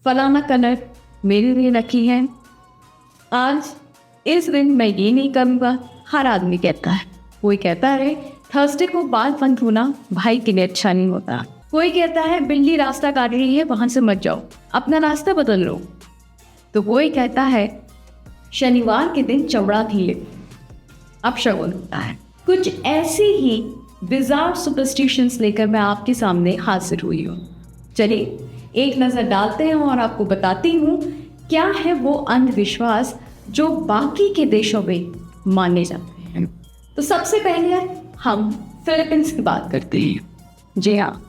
फलाना कलर मेरे लिए रखी है, आज इस दिन मैं ये नहीं करूँगा। हर आदमी कहता है। कोई कहता है थर्सडे को बाल बंद होना भाई के लिए अच्छा नहीं होता। कोई कहता है बिल्ली रास्ता काट रही है, वहाँ से मत जाओ, अपना रास्ता बदल लो। तो कोई कहता है शनिवार के दिन चौड़ा ढीले अपशगुन होता है। कुछ ऐसी ही बिजार सुपरस्टिशंस लेकर मैं आपके सामने हाजिर हुई हूँ। चलिए एक नज़र डालते हैं और आपको बताती हूँ क्या है वो अंधविश्वास जो बाकी के देशों में माने जाते हैं। तो सबसे पहले हम फिलीपींस की बात करते हैं। जी हाँ,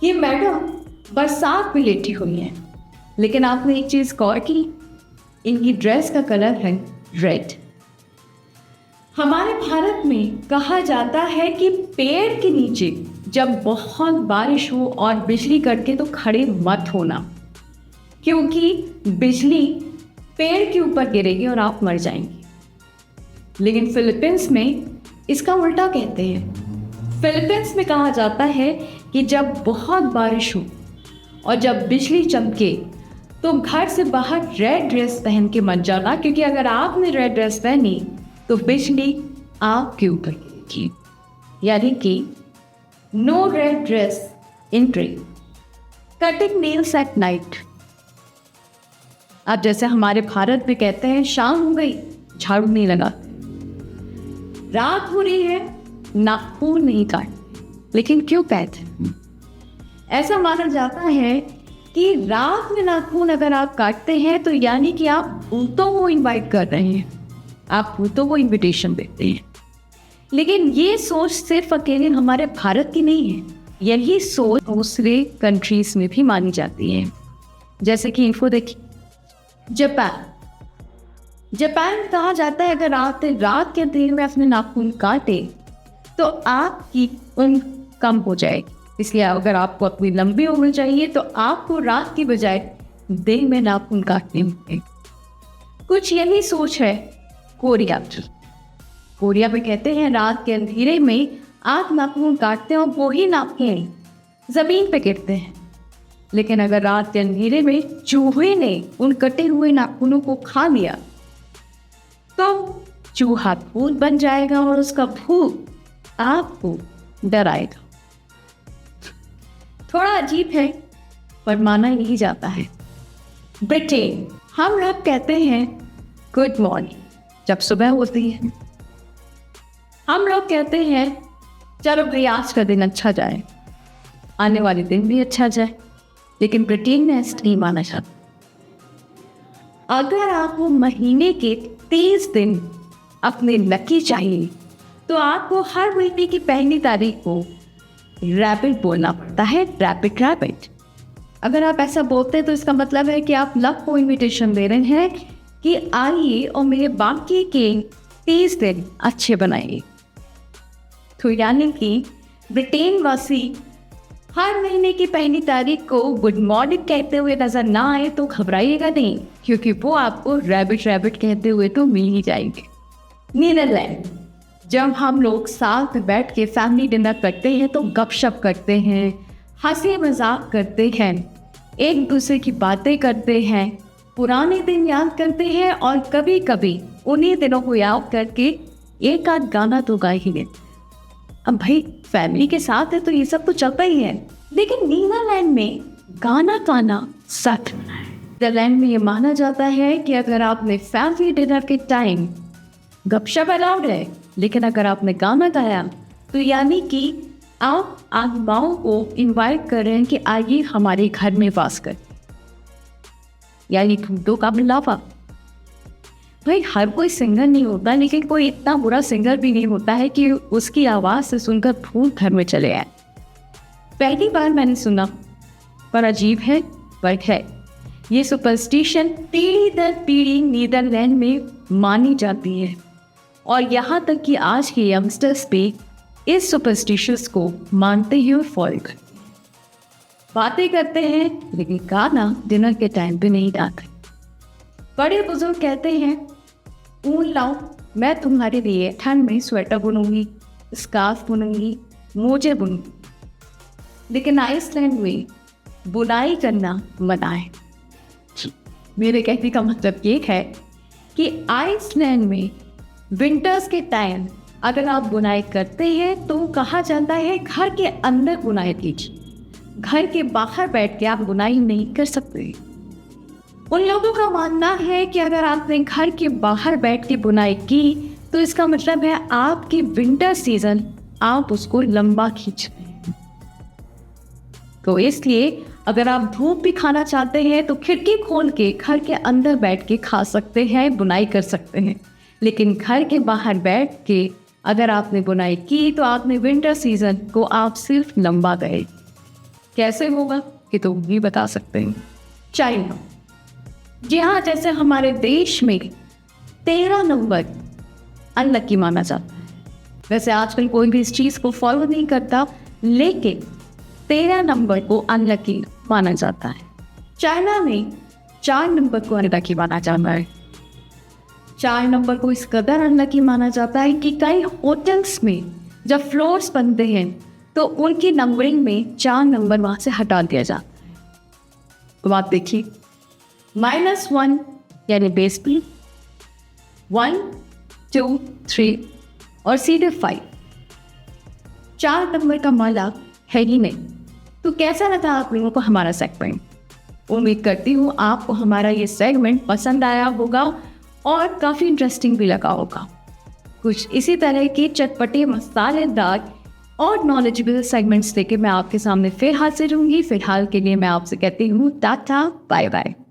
ये मैडम बरसात में लेटी हुई है, लेकिन आपने एक चीज़ गौर की, इनकी ड्रेस का कलर है रेड। हमारे भारत में कहा जाता है कि पेड़ के नीचे जब बहुत बारिश हो और बिजली कड़के तो खड़े मत होना, क्योंकि बिजली पेड़ के ऊपर गिरेगी और आप मर जाएंगे। लेकिन फिलीपींस में इसका उल्टा कहते हैं। फिलीपींस में कहा जाता है कि जब बहुत बारिश हो और जब बिजली चमके तो घर से बाहर रेड ड्रेस पहन के मत जाना, क्योंकि अगर आपने रेड ड्रेस पहनी तो बिजली आपके ऊपर गिरेगी। यानी कि no red dress entry, cutting nails at night. अब जैसे हमारे भारत में कहते हैं शाम हो गई झाड़ू नहीं लगा, रात हो रही है नाखून नहीं काट। लेकिन क्यों कहते हैं? ऐसा माना जाता है कि रात में नाखून अगर आप काटते हैं तो यानी कि आप भूतों को इनवाइट कर रहे हैं, आप भूतों को इनविटेशन देते हैं। लेकिन ये सोच सिर्फ अकेले हमारे भारत की नहीं है, यही सोच दूसरे कंट्रीज में भी मानी जाती है। जैसे कि इन्फो देखिए, जापान कहा जाता है अगर आप रात के अंधेरे में अपने नाखून काटे तो आपकी उम्र कम हो जाएगी। इसलिए अगर आपको अपनी लंबी उम्र चाहिए तो आपको रात की बजाय दिन में नाखून काटने होंगे। कुछ यही सोच है कोरिया की। कोरिया में कहते हैं रात के अंधेरे में आप नाखून काटते हैं और वही नाखून जमीन पे गिरते हैं। लेकिन अगर रात के अंधेरे में चूहे ने उन कटे हुए नाखूनों को खा लिया तो चूहा भूत बन जाएगा और उसका भूत आपको डराएगा। थोड़ा अजीब है पर माना नहीं जाता है। ब्रिटेन, हम लोग कहते हैं गुड मॉर्निंग जब सुबह होती है। हम लोग कहते हैं चलो भाई आज का दिन अच्छा जाए, आने वाले दिन भी अच्छा जाए। लेकिन ब्रिटेन में ऐसा नहीं माना जाता। अगर आपको महीने के 30 दिन अपने लकी चाहिए तो आपको हर महीने की पहली तारीख को रैपिड बोलना पड़ता है, रैपिड रैपिड। अगर आप ऐसा बोलते हैं तो इसका मतलब है कि आप लक को इनविटेशन दे रहे हैं कि आइए और मेरे बाकी के 30 दिन अच्छे बनाइए। तो यानी कि ब्रिटेन वासी हर महीने की पहली तारीख को गुड मॉर्निंग कहते हुए नजर ना आए तो घबराइएगा नहीं, क्योंकि वो आपको रैबिट रैबिट कहते हुए तो मिल ही जाएंगे। नीदरलैंड, जब हम लोग साथ में बैठ के फैमिली डिनर करते हैं तो गपशप करते हैं, हंसी मजाक करते हैं, एक दूसरे की बातें करते हैं, पुराने दिन याद करते हैं और कभी कभी उन्हीं दिनों को याद करके एक आध गाना तो गा ही लेते। अब भाई फैमिली के साथ है तो ये सब तो चलता ही है। लेकिन नीदरलैंड में गाना गाना सख्त है। नीदरलैंड में ये माना जाता है कि अगर आपने फैमिली डिनर के टाइम गपशप अलाउड है, लेकिन अगर आपने गाना गाया तो यानी कि आप आत्माओं को इनवाइट कर रहे हैं कि आइए हमारे घर में वास कर, यानी भूतों का बुलावा। भाई हर कोई सिंगर नहीं होता, लेकिन कोई इतना बुरा सिंगर भी नहीं होता है कि उसकी आवाज़ से सुनकर भूत घर में चले आए। पहली बार मैंने सुना, पर अजीब है पर है। ये सुपरस्टिशन पीढ़ी दर पीढ़ी नीदरलैंड में मानी जाती है और यहाँ तक कि आज के यंगस्टर्स भी इस सुपरस्टिशंस को मानते हैं और फॉलो करते हैं। बातें करते हैं लेकिन गाना डिनर के टाइम पे नहीं गाते। बड़े बुजुर्ग कहते हैं ऊन लाओ, मैं तुम्हारे लिए ठंड में स्वेटर बुनूंगी, स्कार्फ बुनूंगी, मोजे बुनूंगी। लेकिन आइसलैंड में बुनाई करना मना है। मेरे कहने का मतलब ये है कि आइसलैंड में विंटर्स के टाइम अगर आप बुनाई करते हैं तो कहा जाता है घर के अंदर बुनाई कीजिए, घर के बाहर बैठ के आप बुनाई नहीं कर सकते। उन लोगों का मानना है कि अगर आपने घर के बाहर बैठ के बुनाई की तो इसका मतलब है आपकी विंटर सीजन आप उसको लंबा खींच रहे हैं। तो इसलिए अगर आप धूप भी खाना चाहते हैं तो खिड़की खोल के घर के अंदर बैठ के खा सकते हैं, बुनाई कर सकते हैं। लेकिन घर के बाहर बैठ के अगर आपने बुनाई की तो आपने विंटर सीजन को आप सिर्फ लंबा गए। कैसे होगा कि तो भी बता सकते हैं। चाइना, जी हाँ, जैसे हमारे देश में 13 नंबर अनलकी माना जाता है। वैसे आजकल कोई भी इस चीज़ को फॉलो नहीं करता, लेकिन 13 नंबर को अनलकी माना जाता है। चाइना में 4 नंबर को अनलकी माना जाता है। 4 नंबर को इस कदर अनलकी माना जाता है कि कई होटल्स में जब फ्लोर्स बनते हैं तो उनकी नंबरिंग में 4 नंबर वहाँ से हटा दिया जाता है। तो आप देखिए, -1 यानी बेस पे 1, 2, 3 और सीधे 5। 4 नंबर का माला है ही नहीं। तो कैसा लगा आप लोगों को हमारा सेगमेंट? उम्मीद करती हूँ आपको हमारा ये सेगमेंट पसंद आया होगा और काफ़ी इंटरेस्टिंग भी लगा होगा। कुछ इसी तरह के चटपटे, मसालेदार और नॉलेजेबल सेगमेंट्स लेके मैं आपके सामने फिर हाजिर होंगी। फिलहाल के लिए मैं आपसे कहती हूँ टाटा बाय बाय।